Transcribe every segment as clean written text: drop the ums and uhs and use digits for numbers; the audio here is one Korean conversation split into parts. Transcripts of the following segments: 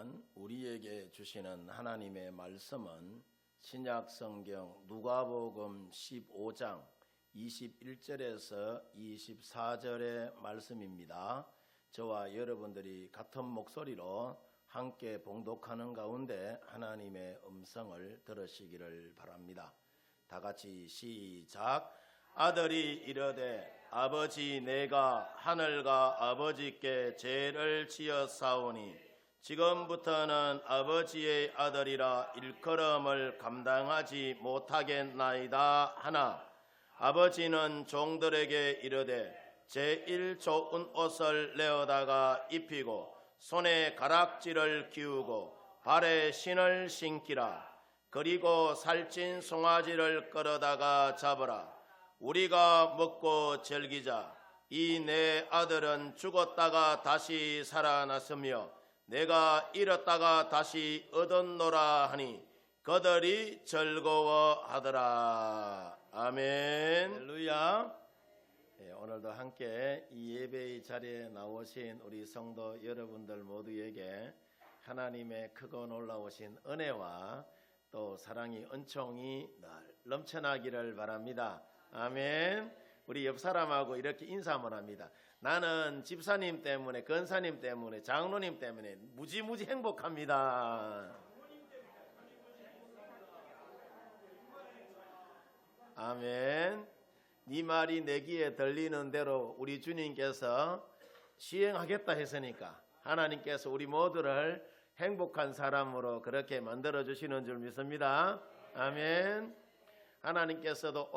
오늘 우리에게 주시는 하나님의 말씀은 신약 성경 누가복음 15장 21절에서 24절의 말씀입니다. 저와 여러분들이 같은 목소리로 함께 봉독하는 가운데 하나님의 음성을 들으시기를 바랍니다. 다 같이 시작. 아들이 이르되 아버지, 내가 하늘과 아버지께 죄를 지었사오니 지금부터는 아버지의 아들이라 일컬음을 감당하지 못하겠나이다 하나, 아버지는 종들에게 이르되 제일 좋은 옷을 내어다가 입히고 손에 가락지를 끼우고 발에 신을 신기라. 그리고 살찐 송아지를 끌어다가 잡으라. 우리가 먹고 즐기자. 이 내 아들은 죽었다가 다시 살아났으며 내가 잃었다가 다시 얻었노라 하니 그들이 즐거워하더라. 아멘. 할렐루야. 오늘도 함께 이 예배의 자리에 나오신 우리 성도 여러분들 모두에게 하나님의 크고 놀라우신 은혜와 또 사랑이 은총이 늘 넘쳐나기를 바랍니다. 아멘. 우리 옆 사람하고 이렇게 인사 한번 합니다. 나는 집사님 때문에, 권사님 때문에, 장로님 때문에 무지무지 행복합니다. 아멘. 네 말이 내 귀에 들리는 대로 우리 주님께서 시행하겠다 했으니까 하나님께서 우리 모두를 행복한 사람으로 그렇게 만들어 주시는 줄 믿습니다. 아멘. 하나님께서도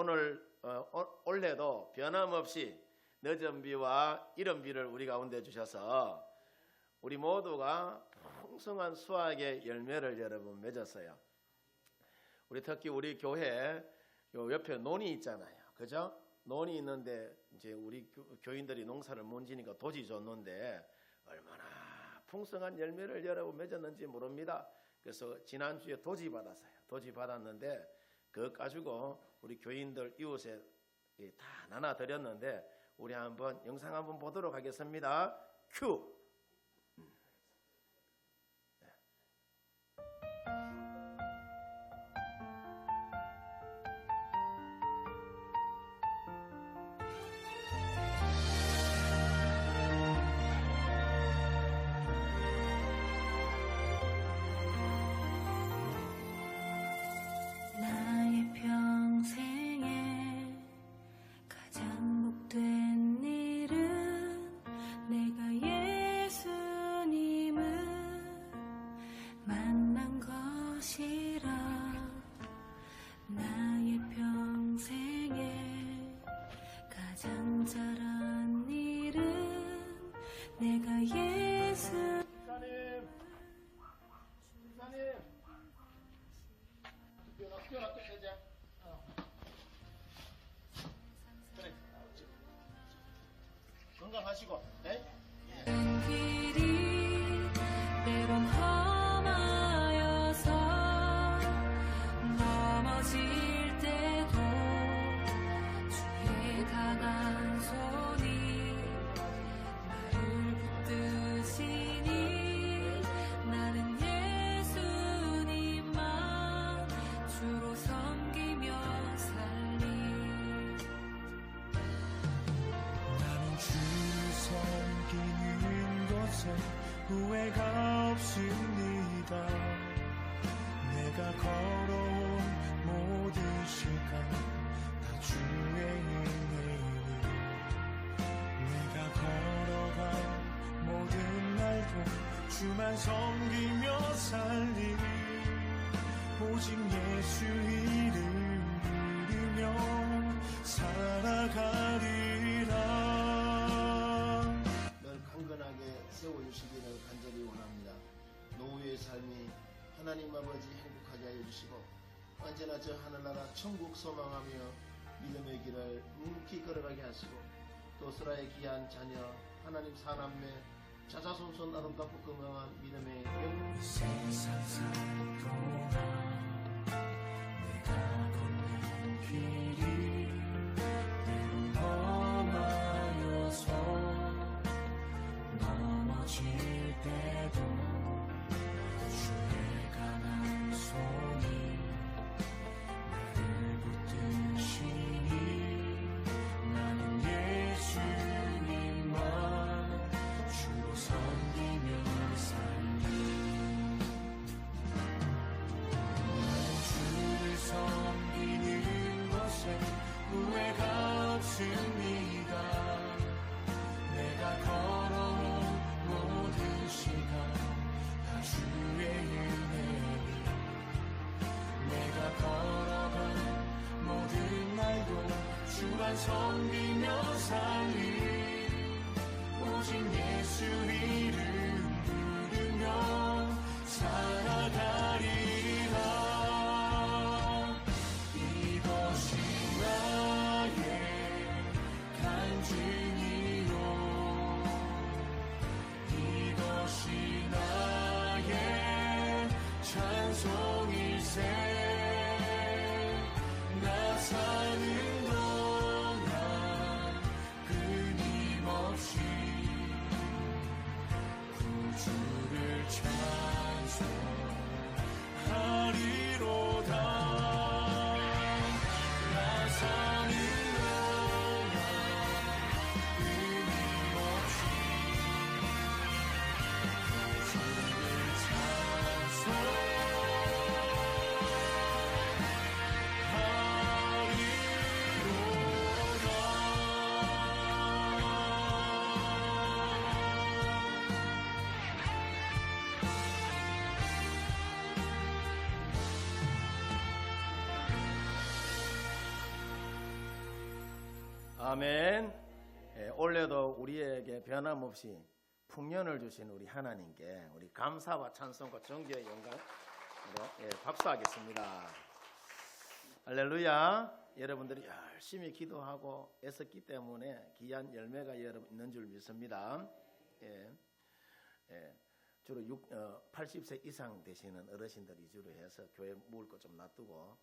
올해도 변함없이 늦은 비와 이른 비를 우리 가운데 주셔서 우리 모두가 풍성한 수확의 열매를 여러분 맺었어요. 우리 특히 우리 교회 요 옆에 논이 있잖아요. 그죠? 논이 있는데 이제 우리 교인들이 농사를 못 지니까 도지 줬는데 얼마나 풍성한 열매를 여러분 맺었는지 모릅니다. 그래서 지난주에 도지 받았어요. 도지 받았는데 그거 가지고 우리 교인들 이웃에 다 나눠드렸는데 우리 한번 영상 한번 보도록 하겠습니다. 큐. 건강하시고, 네? 길이 때론 험하여서 넘어질 때도 주의 강한 손이 나를 붙드시니 나는 예수님만 주로 섬기며 살리. 섬기는 것에 후회가 없습니다. 내가 걸어온 모든 시간 다 주의 은혜니 내가 걸어간 모든 날도 주만 섬기며 살리. 오직 예수 이름 부르며 살아가리라. 강건하게 세워주시기를 간절히 원합니다. 노후의 삶이 하나님 아버지 행복하게 하여 주시고 언제나 저 하늘나라 천국 소망하며 믿음의 길을 묵묵히 걸어가게 하시고 또 스라의 귀한 자녀 하나님 사남매 자자손손 아름답고 건강한 믿음의 영웅 세상 살동안 내가 걷는 길이 때론 험하여서 넘어질 때도 섬기며 살리 오직 예수 이름 부르며 살아가리라. 이것이 나의 간증이요 이것이 나의 찬송일세. 나 사는 동안 끊임없이 구주를 찬송하리로다. 나 사는 동안 끊임없이 구주를 아멘. 올해도 우리에게 변함없이 풍년을 주신 우리 하나님께 우리 감사와 찬송과 존귀의 영광으로 박수하겠습니다. 할렐루야. 여러분들이 열심히 기도하고 애썼기 때문에 귀한 열매가 여러분 있는 줄 믿습니다. 주로 80세 이상 되시는 어르신들 위주로 해서 교회 먹을 것 좀 놔두고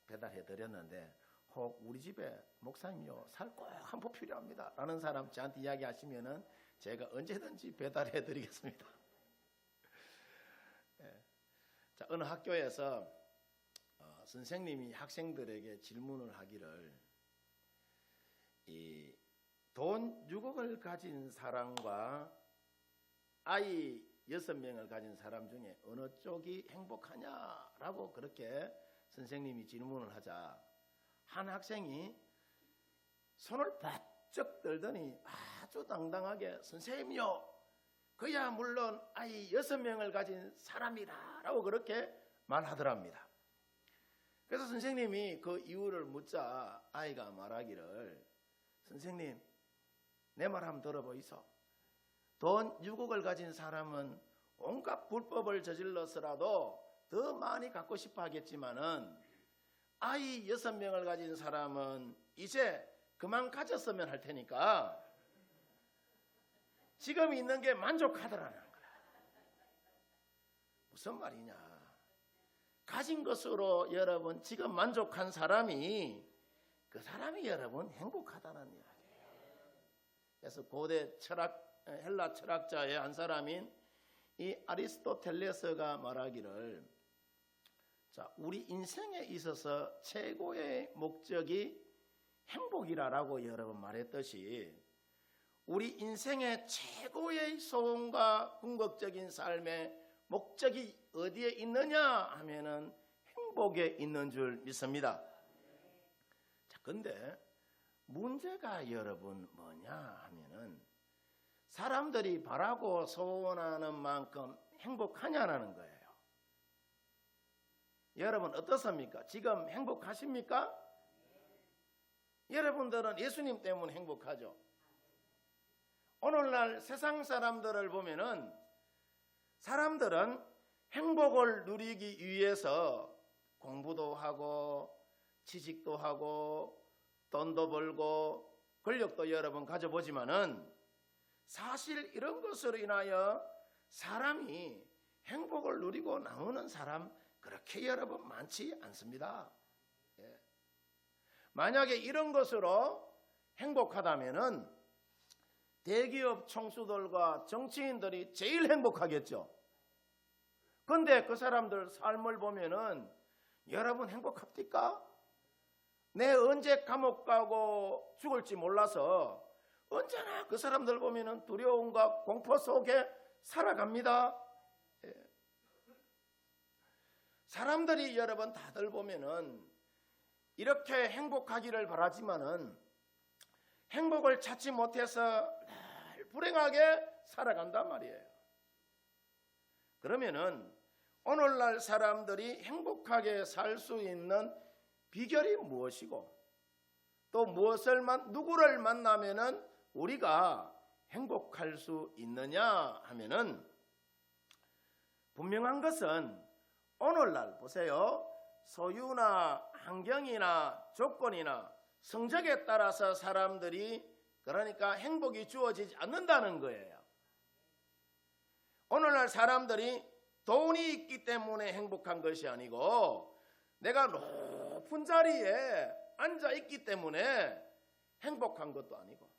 배달해 드렸는데, 혹 우리 집에 목사님요 살 꼭 한 포 필요합니다 라는 사람 저한테 이야기하시면은 제가 언제든지 배달해 드리겠습니다. 자, 어느 학교에서 선생님이 학생들에게 질문을 하기를, 이 돈 6억을 가진 사람과 아이 6명을 가진 사람 중에 어느 쪽이 행복하냐라고 그렇게 선생님이 질문을 하자, 한 학생이 손을 바쩍 들더니 아주 당당하게 선생님이요, 그야 물론 아이 6명을 가진 사람이다 라고 그렇게 말하더랍니다. 그래서 선생님이 그 이유를 묻자 아이가 말하기를, 선생님 내 말 한번 들어보이소. 돈 6억을 가진 사람은 온갖 불법을 저질러서라도 더 많이 갖고 싶어 하겠지만은 아이 6명을 가진 사람은 이제 그만 가졌으면 할 테니까 지금 있는 게 만족하더라는 거야. 무슨 말이냐? 가진 것으로 여러분 지금 만족한 사람이, 그 사람이 여러분 행복하다는 이야기예요. 그래서 고대 헬라 철학자의 한 사람인 이 아리스토텔레스가 말하기를, 자, 우리 인생에 있어서 최고의 목적이 행복이라고 여러분 말했듯이, 우리 인생의 최고의 소원과 궁극적인 삶의 목적이 어디에 있느냐 하면은 행복에 있는 줄 믿습니다. 자, 근데 문제가 여러분 뭐냐 하면은 사람들이 바라고 소원하는 만큼 행복하냐라는 거예요. 여러분 어떻습니까? 지금 행복하십니까? 여러분들은 예수님 때문에 행복하죠. 오늘날 세상 사람들을 보면은 사람들은 행복을 누리기 위해서 공부도 하고 취직도 하고 돈도 벌고 권력도 여러분 가져보지만은 사실 이런 것으로 인하여 사람이 행복을 누리고 나오는 사람 그렇게 여러분 많지 않습니다. 만약에 이런 것으로 행복하다면은 대기업 총수들과 정치인들이 제일 행복하겠죠. 근데 그 사람들 삶을 보면은 여러분 행복합니까? 내 언제 감옥 가고 죽을지 몰라서 언제나 그 사람들 보면은 두려움과 공포 속에 살아갑니다. 사람들이 여러분 다들 보면은 이렇게 행복하기를 바라지만은 행복을 찾지 못해서 늘 불행하게 살아간단 말이에요. 그러면은 오늘날 사람들이 행복하게 살 수 있는 비결이 무엇이고 또 누구를 만나면은 우리가 행복할 수 있느냐 하면은 분명한 것은 오늘날 보세요. 소유나 환경이나 조건이나 성적에 따라서 사람들이 그러니까 행복이 주어지지 않는다는 거예요. 오늘날 사람들이 돈이 있기 때문에 행복한 것이 아니고 내가 높은 자리에 앉아 있기 때문에 행복한 것도 아니고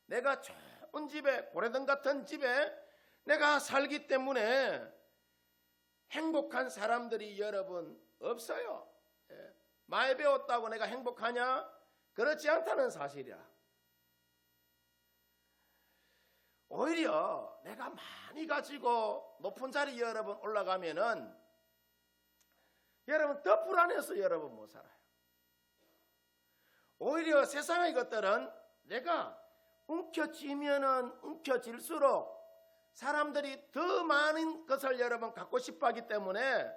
내가 좋은 집에 고래등 같은 집에 내가 살기 때문에 행복한 사람들이 여러분 없어요. 많이 배웠다고 내가 행복하냐? 그렇지 않다는 사실이야. 오히려 내가 많이 가지고 높은 자리 여러분 올라가면은 여러분 더 불안해서 여러분 못 살아요. 오히려 세상의 것들은 내가 움켜쥐면은 움켜질수록 사람들이 더 많은 것을 여러분 갖고 싶어 하기 때문에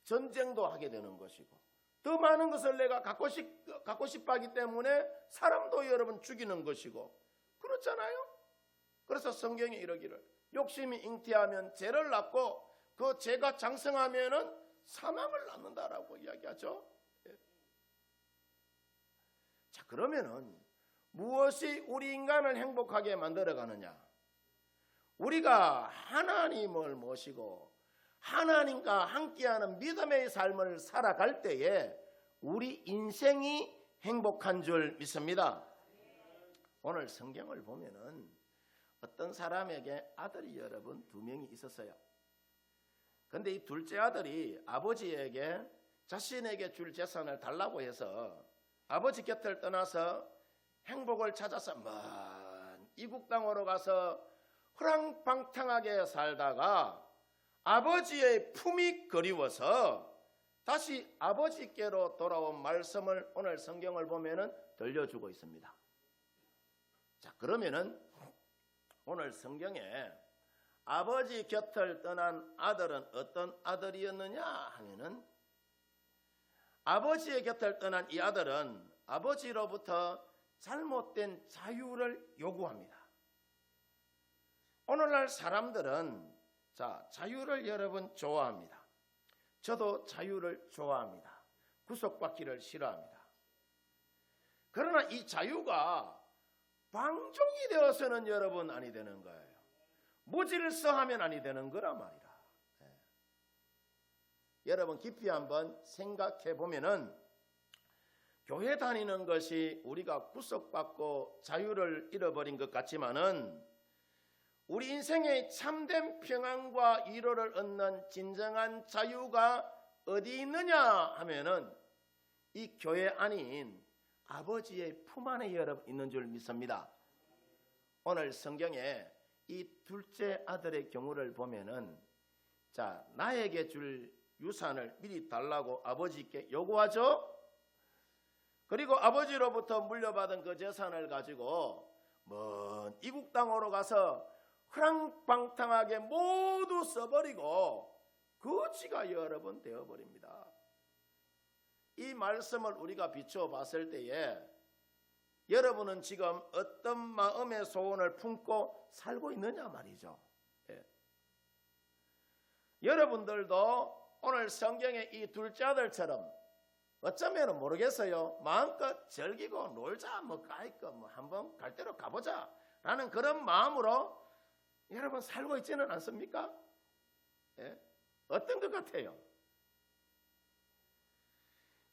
전쟁도 하게 되는 것이고 더 많은 것을 내가 갖고 싶어 하기 때문에 사람도 여러분 죽이는 것이고 그렇잖아요. 그래서 성경이 이러기를 욕심이 잉태하면 죄를 낳고 그 죄가 장성하면은 사망을 낳는다라고 이야기하죠. 자, 그러면은 무엇이 우리 인간을 행복하게 만들어가느냐? 우리가 하나님을 모시고 하나님과 함께하는 믿음의 삶을 살아갈 때에 우리 인생이 행복한 줄 믿습니다. 오늘 성경을 보면은 어떤 사람에게 아들이 여러분 2명이 있었어요. 그런데 이 둘째 아들이 아버지에게 자신에게 줄 재산을 달라고 해서 아버지 곁을 떠나서 행복을 찾아서 먼 이국 땅으로 가서 허랑방탕하게 살다가 아버지의 품이 그리워서 다시 아버지께로 돌아온 말씀을 오늘 성경을 보면은 들려주고 있습니다. 자, 그러면은 오늘 성경에 아버지 곁을 떠난 아들은 어떤 아들이었느냐 하면은 아버지의 곁을 떠난 이 아들은 아버지로부터 잘못된 자유를 요구합니다. 오늘날 사람들은 자유를 여러분 좋아합니다. 저도 자유를 좋아합니다. 구속받기를 싫어합니다. 그러나 이 자유가 방종이 되어서는 여러분 아니 되는 거예요. 무질서하면 아니 되는 거란 말이다. 여러분 깊이 한번 생각해 보면은 교회 다니는 것이 우리가 구속받고 자유를 잃어버린 것 같지만은 우리 인생의 참된 평안과 위로를 얻는 진정한 자유가 어디 있느냐 하면은 이 교회 아닌 아버지의 품 안에 여러분 있는 줄 믿습니다. 오늘 성경에 이 둘째 아들의 경우를 보면은 나에게 줄 유산을 미리 달라고 아버지께 요구하죠. 그리고 아버지로부터 물려받은 그 재산을 가지고 먼 이국 땅으로 가서 허랑방탕하게 모두 써버리고 거지가 여러분 되어버립니다. 이 말씀을 우리가 비추어 봤을 때에 여러분은 지금 어떤 마음의 소원을 품고 살고 있느냐 말이죠. 여러분들도 오늘 성경의 이 둘째 아들처럼 어쩌면 모르겠어요. 마음껏 즐기고 놀자, 가있고 한번 갈 대로 가보자 라는 그런 마음으로 여러분 살고 있지는 않습니까? 어떤 것 같아요?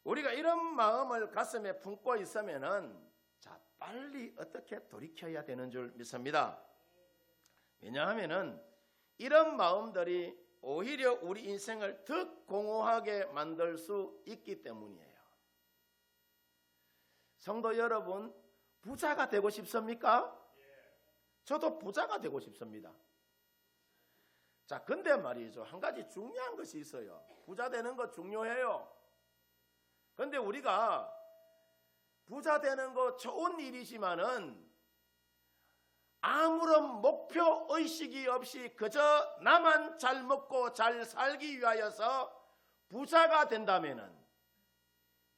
우리가 이런 마음을 가슴에 품고 있으면은 빨리 어떻게 돌이켜야 되는 줄 믿습니다. 왜냐하면은 이런 마음들이 오히려 우리 인생을 더 공허하게 만들 수 있기 때문이에요. 성도 여러분, 부자가 되고 싶습니까? 저도 부자가 되고 싶습니다. 근데 말이죠. 한 가지 중요한 것이 있어요. 부자 되는 거 중요해요. 근데 우리가 부자 되는 거 좋은 일이지만은 아무런 목표 의식이 없이 그저 나만 잘 먹고 잘 살기 위하여서 부자가 된다면은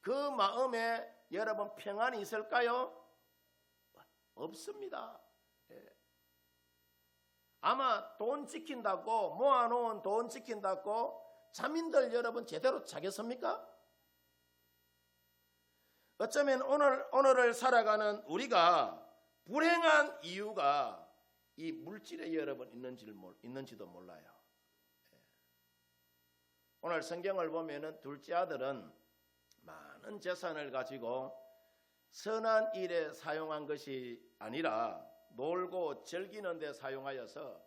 그 마음에 여러분 평안이 있을까요? 없습니다. 예. 아마 돈 지킨다고 모아놓은 돈 지킨다고 자민들 여러분 제대로 자겠습니까? 어쩌면 오늘을 살아가는 우리가 불행한 이유가 이 물질에 여러분 있는지도 몰라요. 오늘 성경을 보면은 둘째 아들은 많은 재산을 가지고 선한 일에 사용한 것이 아니라 놀고 즐기는 데 사용하여서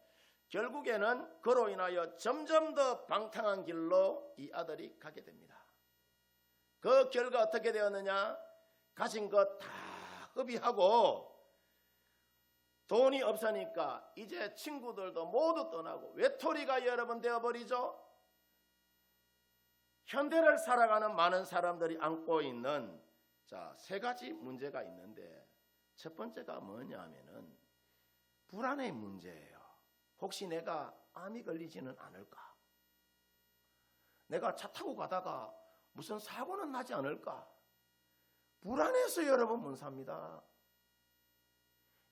결국에는 그로 인하여 점점 더 방탕한 길로 이 아들이 가게 됩니다. 그 결과 어떻게 되었느냐? 가진 것 다 흡입하고 돈이 없으니까 이제 친구들도 모두 떠나고 외톨이가 여러분 되어버리죠. 현대를 살아가는 많은 사람들이 안고 있는 세 가지 문제가 있는데 첫 번째가 뭐냐 하면은 불안의 문제예요. 혹시 내가 암이 걸리지는 않을까? 내가 차 타고 가다가 무슨 사고는 나지 않을까? 불안해서 여러분 못 삽니다.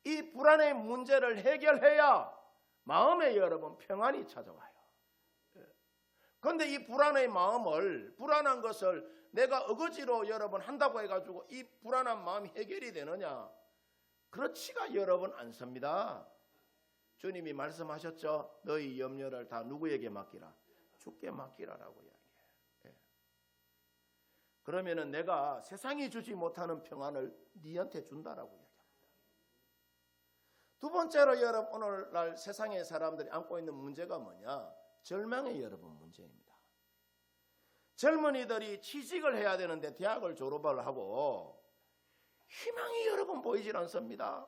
이 불안의 문제를 해결해야 마음에 여러분 평안이 찾아와요. 그런데 이 불안의 마음을, 불안한 것을 내가 어거지로 여러분 한다고 해가지고 이 불안한 마음이 해결이 되느냐? 그렇지가 여러분 않습니다. 주님이 말씀하셨죠. 너희 염려를 다 누구에게 맡기라? 주께 맡기라라고 이야기해요. 그러면은 내가 세상이 주지 못하는 평안을 네한테 준다라고 이야기합니다. 두 번째로 여러분 오늘날 세상의 사람들이 안고 있는 문제가 뭐냐? 절망의 여러분 문제입니다. 젊은이들이 취직을 해야 되는데 대학을 졸업을 하고 희망이 여러분 보이질 않습니다.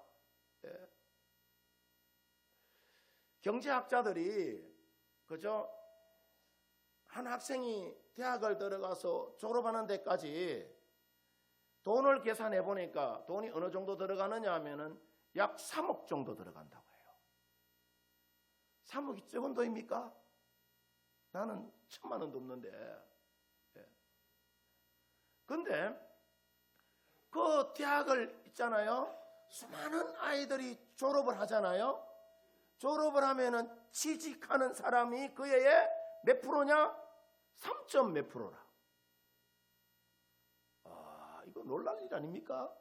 경제학자들이 그죠? 한 학생이 대학을 들어가서 졸업하는 데까지 돈을 계산해 보니까 돈이 어느 정도 들어가느냐 하면은 약 3억 정도 들어간다고 해요. 3억이 적은 돈입니까? 나는 1,000만 원도 없는데. 근데 그 대학을 있잖아요. 수많은 아이들이 졸업을 하잖아요. 졸업을 하면은 취직하는 사람이 그 해에 몇 프로냐? 3점 몇 프로라. 이거 놀랄 일 아닙니까?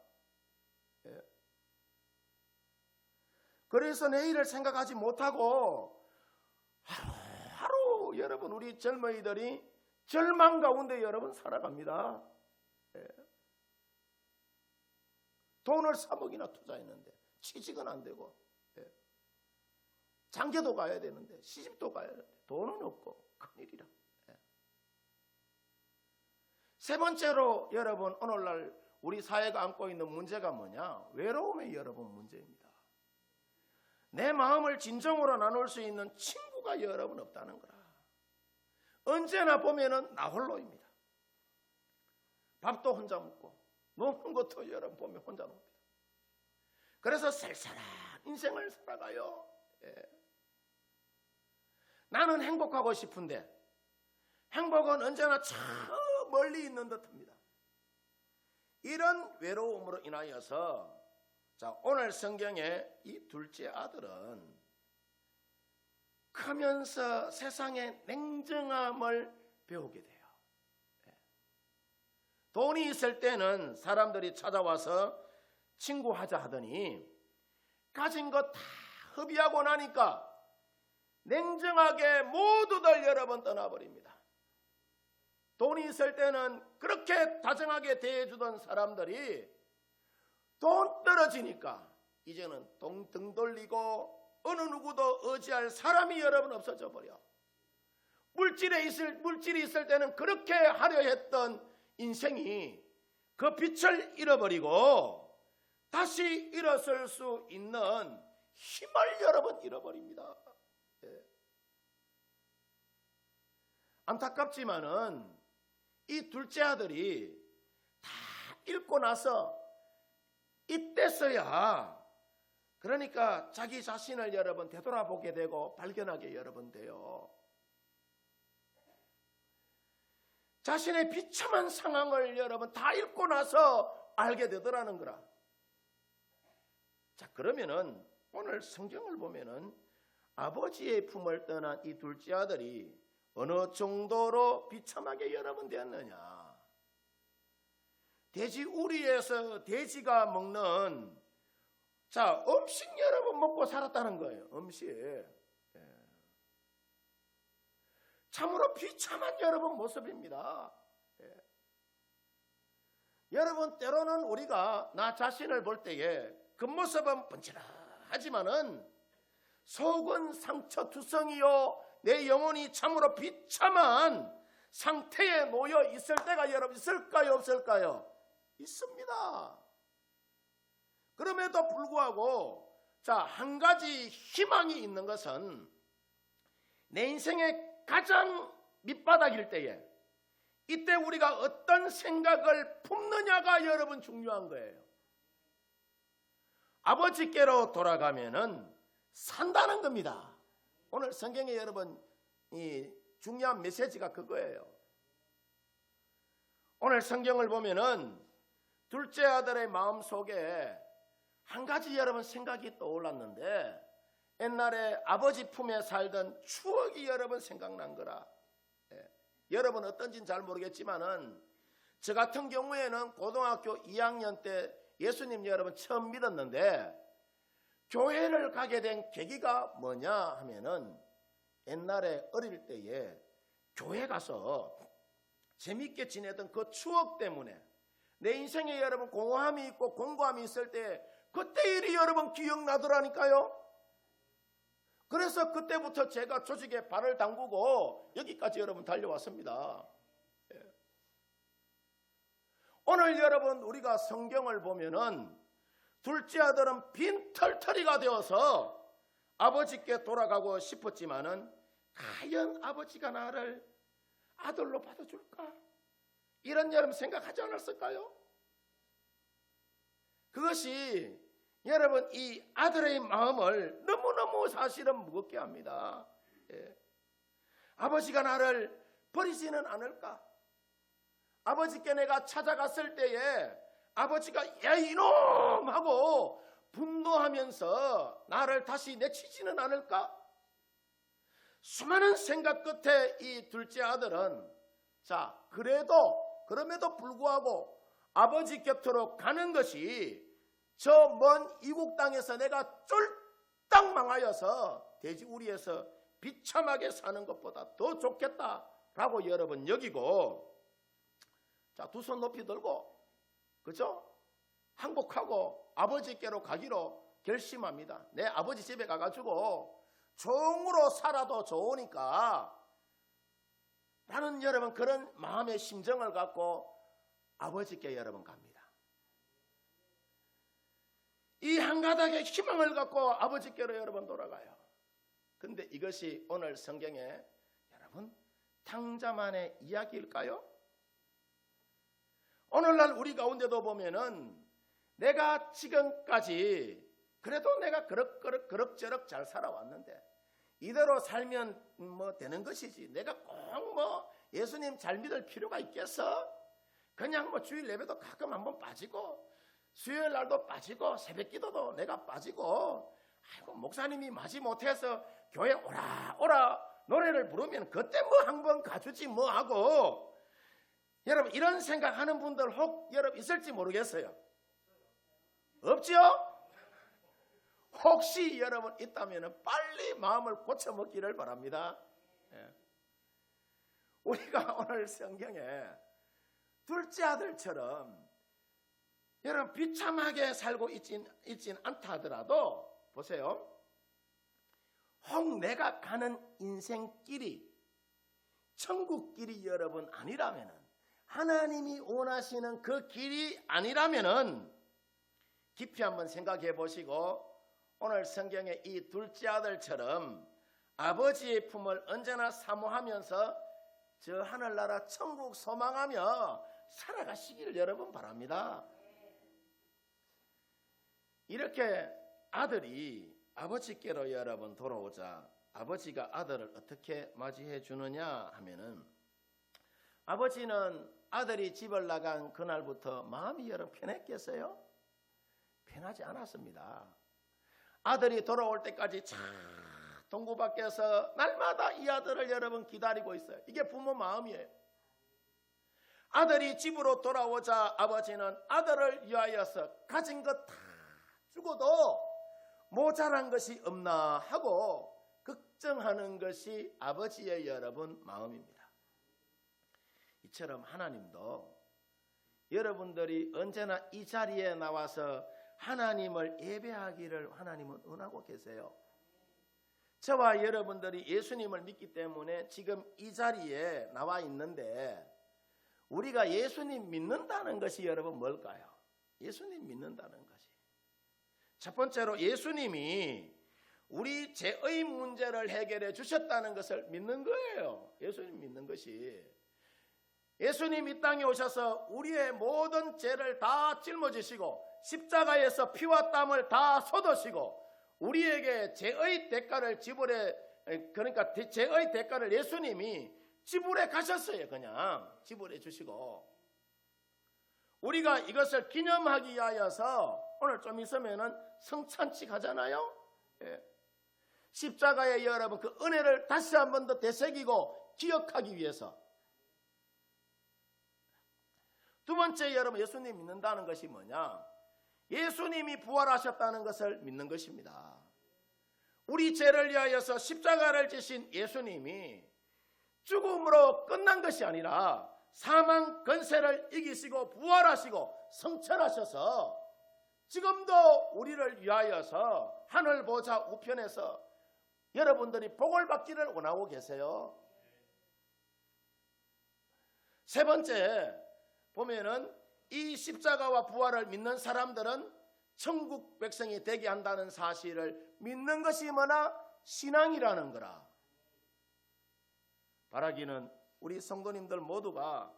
그래서 내일을 생각하지 못하고 하루 여러분 우리 젊은이들이 절망 가운데 여러분 살아갑니다. 돈을 3억이나 투자했는데 취직은 안 되고 장계도 가야 되는데 시집도 가야 되는데 돈은 없고 큰일이라. 세 번째로 여러분 오늘날 우리 사회가 안고 있는 문제가 뭐냐? 외로움의 여러분 문제입니다. 내 마음을 진정으로 나눌 수 있는 친구가 여러분 없다는 거라. 언제나 보면은 나 홀로입니다. 밥도 혼자 먹고 노는 것도 여러분 보면 혼자 놉니다. 그래서 쓸쓸한 인생을 살아가요. 나는 행복하고 싶은데 행복은 언제나 저 멀리 있는 듯합니다. 이런 외로움으로 인하여서 오늘 성경에 이 둘째 아들은 크면서 세상의 냉정함을 배우게 돼요. 돈이 있을 때는 사람들이 찾아와서 친구하자 하더니 가진 것 다 흡입하고 나니까 냉정하게 모두들 여러분 떠나버립니다. 돈이 있을 때는 그렇게 다정하게 대해주던 사람들이 돈 떨어지니까 이제는 등 돌리고 어느 누구도 의지할 사람이 여러분 없어져 버려. 물질이 있을 때는 그렇게 하려 했던 인생이 그 빛을 잃어버리고 다시 일어설 수 있는 힘을 여러분 잃어버립니다. 안타깝지만은 이 둘째 아들이 다 읽고 나서 이때서야 그러니까 자기 자신을 여러분 되돌아보게 되고 발견하게 여러분 돼요. 자신의 비참한 상황을 여러분 다 읽고 나서 알게 되더라는 거라. 자, 그러면은 오늘 성경을 보면은 아버지의 품을 떠난 이 둘째 아들이 어느 정도로 비참하게 여러분 되었느냐. 돼지 우리에서 돼지가 먹는 음식 여러분 먹고 살았다는 거예요. 음식. 참으로 비참한 여러분 모습입니다. 여러분, 때로는 우리가 나 자신을 볼 때에 겉모습은 번칠하지만은 속은 상처투성이요 내 영혼이 참으로 비참한 상태에 놓여 있을 때가 여러분 있을까요, 없을까요? 있습니다. 그럼에도 불구하고 한 가지 희망이 있는 것은 내 인생의 가장 밑바닥일 때에 이때 우리가 어떤 생각을 품느냐가 여러분 중요한 거예요. 아버지께로 돌아가면은 산다는 겁니다. 오늘 성경에 여러분 이 중요한 메시지가 그거예요. 오늘 성경을 보면은 둘째 아들의 마음 속에 한 가지 여러분 생각이 떠올랐는데 옛날에 아버지 품에 살던 추억이 여러분 생각난 거라. 여러분 어떤지는 잘 모르겠지만은 저 같은 경우에는 고등학교 2학년 때 예수님 여러분 처음 믿었는데 교회를 가게 된 계기가 뭐냐 하면은 옛날에 어릴 때에 교회 가서 재밌게 지내던 그 추억 때문에 내 인생에 여러분 공허함이 있고 공고함이 있을 때 그때 일이 여러분 기억나더라니까요. 그래서 그때부터 제가 조직에 발을 담그고 여기까지 여러분 달려왔습니다. 오늘 여러분 우리가 성경을 보면은 둘째 아들은 빈털터리가 되어서 아버지께 돌아가고 싶었지만은 과연 아버지가 나를 아들로 받아줄까? 이런 여러분 생각하지 않았을까요? 그것이 여러분 이 아들의 마음을 너무너무 사실은 무겁게 합니다. 아버지가 나를 버리지는 않을까? 아버지께 내가 찾아갔을 때에 아버지가 야 이놈 하고 분노하면서 나를 다시 내치지는 않을까? 수많은 생각 끝에 이 둘째 아들은 그럼에도 불구하고 아버지 곁으로 가는 것이 저 먼 이국 땅에서 내가 쫄딱 망하여서 돼지 우리에서 비참하게 사는 것보다 더 좋겠다라고 여러분 여기고 두 손 높이 들고 그죠? 항복하고 아버지께로 가기로 결심합니다. 내 아버지 집에 가가지고 종으로 살아도 좋으니까 라는 여러분 그런 마음의 심정을 갖고 아버지께 여러분 갑니다. 이 한 가닥의 희망을 갖고 아버지께로 여러분 돌아가요. 근데 이것이 오늘 성경에 여러분 탕자만의 이야기일까요? 오늘날 우리 가운데도 보면은 내가 지금까지 그래도 내가 그럭저럭 잘 살아왔는데 이대로 살면 뭐 되는 것이지 내가 꼭 뭐 예수님 잘 믿을 필요가 있겠어? 그냥 뭐 주일 예배도 가끔 한번 빠지고 수요일 날도 빠지고 새벽 기도도 내가 빠지고 아이고 목사님이 마지 못해서 교회 오라 노래를 부르면 그때 뭐 한번 가주지 뭐 하고 여러분 이런 생각하는 분들 혹 여러분 있을지 모르겠어요. 없죠? 혹시 여러분 있다면 빨리 마음을 고쳐먹기를 바랍니다. 우리가 오늘 성경에 둘째 아들처럼 여러분 비참하게 살고 있진 않다 하더라도 보세요. 혹 내가 가는 인생길이 천국길이 여러분 아니라면은 하나님이 원하시는 그 길이 아니라면은 깊이 한번 생각해 보시고 오늘 성경의 이 둘째 아들처럼 아버지의 품을 언제나 사모하면서 저 하늘나라 천국 소망하며 살아가시기를 여러분 바랍니다. 이렇게 아들이 아버지께로 여러분 돌아오자 아버지가 아들을 어떻게 맞이해 주느냐 하면은 아버지는 아들이 집을 나간 그날부터 마음이 여러분 편했겠어요? 편하지 않았습니다. 아들이 돌아올 때까지 차 동구 밖에서 날마다 이 아들을 여러분 기다리고 있어요. 이게 부모 마음이에요. 아들이 집으로 돌아오자 아버지는 아들을 위하여서 가진 것 다 주고도 모자란 것이 없나 하고 걱정하는 것이 아버지의 여러분 마음입니다. 이처럼 하나님도 여러분들이 언제나 이 자리에 나와서 하나님을 예배하기를 하나님은 원하고 계세요. 저와 여러분들이 예수님을 믿기 때문에 지금 이 자리에 나와 있는데, 우리가 예수님 믿는다는 것이 여러분 뭘까요? 예수님 믿는다는 것이 첫 번째로 예수님이 우리 죄의 문제를 해결해 주셨다는 것을 믿는 거예요. 예수님 믿는 것이, 예수님 이 땅에 오셔서 우리의 모든 죄를 다 짊어지시고 십자가에서 피와 땀을 다 쏟으시고 우리에게 죄의 대가를 그러니까 죄의 대가를 예수님이 지불해 가셨어요. 그냥 지불해 주시고, 우리가 이것을 기념하기 위하여서 오늘 좀 있으면은 성찬식 하잖아요. 예. 십자가에 여러분 그 은혜를 다시 한 번 더 되새기고 기억하기 위해서. 두 번째 여러분 예수님 믿는다는 것이 뭐냐? 예수님이 부활하셨다는 것을 믿는 것입니다. 우리 죄를 위하여서 십자가를 지신 예수님이 죽음으로 끝난 것이 아니라 사망 권세를 이기시고 부활하시고 성천하셔서 지금도 우리를 위하여서 하늘 보좌 우편에서 여러분들이 복을 받기를 원하고 계세요. 세 번째 보면은 이 십자가와 부활을 믿는 사람들은 천국 백성이 되게 한다는 사실을 믿는 것이 뭐나 신앙이라는 거라. 바라기는 우리 성도님들 모두가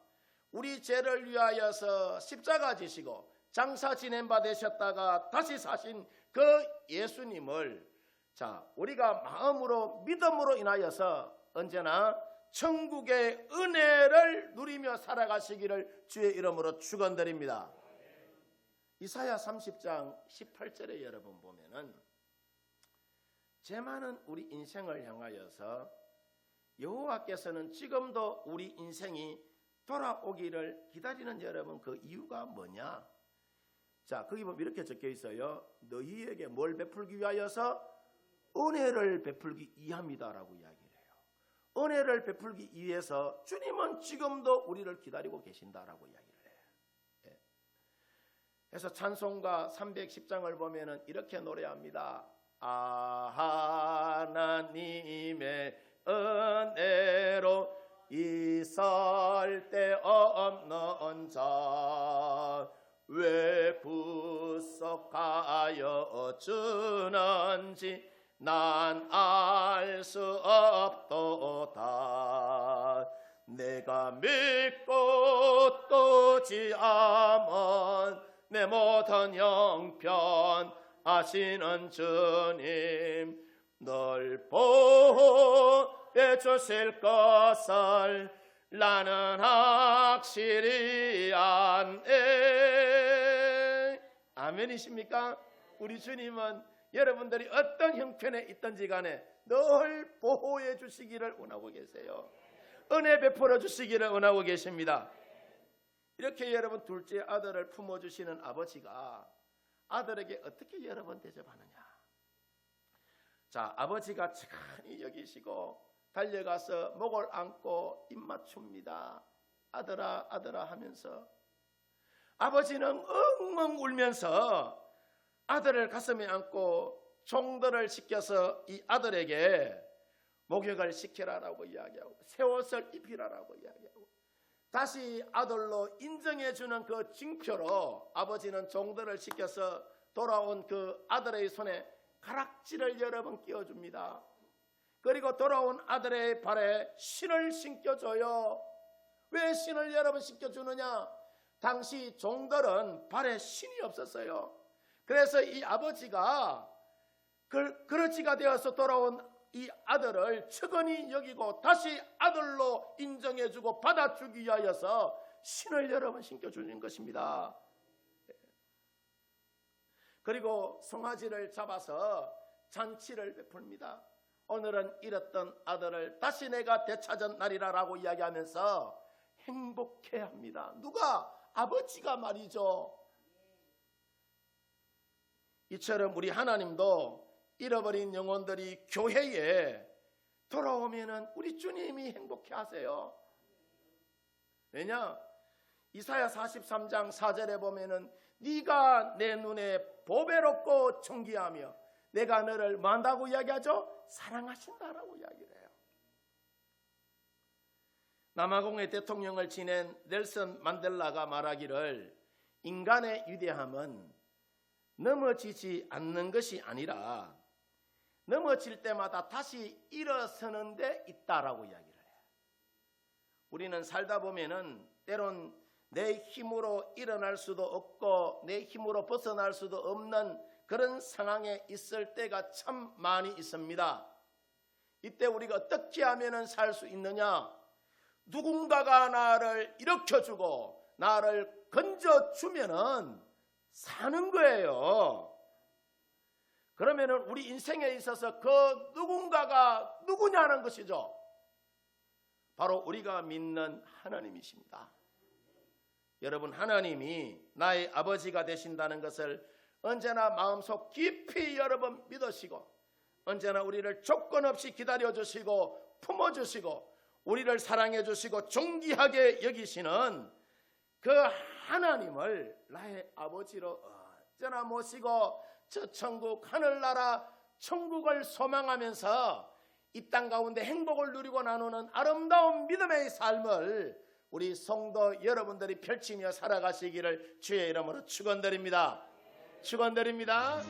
우리 죄를 위하여서 십자가 지시고 장사 지낸 바 되셨다가 다시 사신 그 예수님을 우리가 마음으로 믿음으로 인하여서 언제나 천국의 은혜를 누리며 살아가시기를 주의 이름으로 축원드립니다. 이사야 30장 18절에 여러분 보면은 죄 많은 우리 인생을 향하여서 여호와께서는 지금도 우리 인생이 돌아오기를 기다리는 여러분 그 이유가 뭐냐? 거기 보면 이렇게 적혀 있어요. 너희에게 뭘 베풀기 위하여서? 은혜를 베풀기 위함이다라고 이야기를 해요. 은혜를 베풀기 위해서 주님은 지금도 우리를 기다리고 계신다라고 이야기를 해요. 예. 그래서 찬송가 310장을 보면은 이렇게 노래합니다. 하나님의 은혜로 있을 데 없는 자 왜 부석하여 주는지 난 알 수 없도다. 내가 믿고 또 지암은 내 모든 형편 아시는 주님 널 보호해 주실 것을 나는 확실히 아네. 아멘이십니까? 우리 주님은 여러분들이 어떤 형편에 있든지 간에 늘 보호해 주시기를 원하고 계세요. 은혜 베풀어 주시기를 원하고 계십니다. 이렇게 여러분 둘째 아들을 품어주시는 아버지가 아들에게 어떻게 여러분 대접하느냐? 아버지가 착하니 여기시고 달려가서 목을 안고 입 맞춥니다. 아들아 아들아 하면서 아버지는 엉엉 울면서 아들을 가슴에 안고 종들을 시켜서 이 아들에게 목욕을 시키라라고 이야기하고 새 옷을 입히라라고 이야기하고 다시 아들로 인정해주는 그 징표로 아버지는 종들을 시켜서 돌아온 그 아들의 손에 가락지를 여러분 끼워줍니다. 그리고 돌아온 아들의 발에 신을 신겨줘요. 왜 신을 여러분 신겨주느냐? 당시 종들은 발에 신이 없었어요. 그래서 이 아버지가 그러지가 되어서 돌아온 이 아들을 측은히 여기고 다시 아들로 인정해 인정해주고 받아주기 위하여서 신을 여러분 신겨주는 것입니다. 그리고 송아지를 잡아서 잔치를 베풉니다. 오늘은 잃었던 아들을 다시 내가 되찾은 날이라라고 이야기하면서 행복해합니다. 누가? 아버지가 말이죠. 이처럼 우리 하나님도 잃어버린 영혼들이 교회에 돌아오면은 우리 주님이 행복해하세요. 왜냐? 이사야 43장 4절에 보면은 네가 내 눈에 보배롭고 존귀하며 내가 너를 뭐 한다고 이야기하죠? 사랑하신다라고 이야기를 해요. 남아공의 대통령을 지낸 넬슨 만델라가 말하기를 인간의 위대함은 넘어지지 않는 것이 아니라 넘어질 때마다 다시 일어서는 데 있다라고 이야기를 해요. 우리는 살다 보면은 때론 내 힘으로 일어날 수도 없고 내 힘으로 벗어날 수도 없는 그런 상황에 있을 때가 참 많이 있습니다. 이때 우리가 어떻게 하면 살 수 있느냐? 누군가가 나를 일으켜주고 나를 건져주면은 사는 거예요. 그러면은 우리 인생에 있어서 그 누군가가 누구냐는 것이죠. 바로 우리가 믿는 하나님이십니다. 여러분, 하나님이 나의 아버지가 되신다는 것을 언제나 마음속 깊이 여러분 믿으시고 언제나 우리를 조건 없이 기다려주시고 품어주시고 우리를 사랑해주시고 존귀하게 여기시는 그 하나님을 나의 아버지로 언제나 모시고 저 천국 하늘나라 천국을 소망하면서 이 땅 가운데 행복을 누리고 나누는 아름다운 믿음의 삶을 우리 성도 여러분들이 펼치며 살아가시기를 주의 이름으로 축원드립니다. 축원드립니다.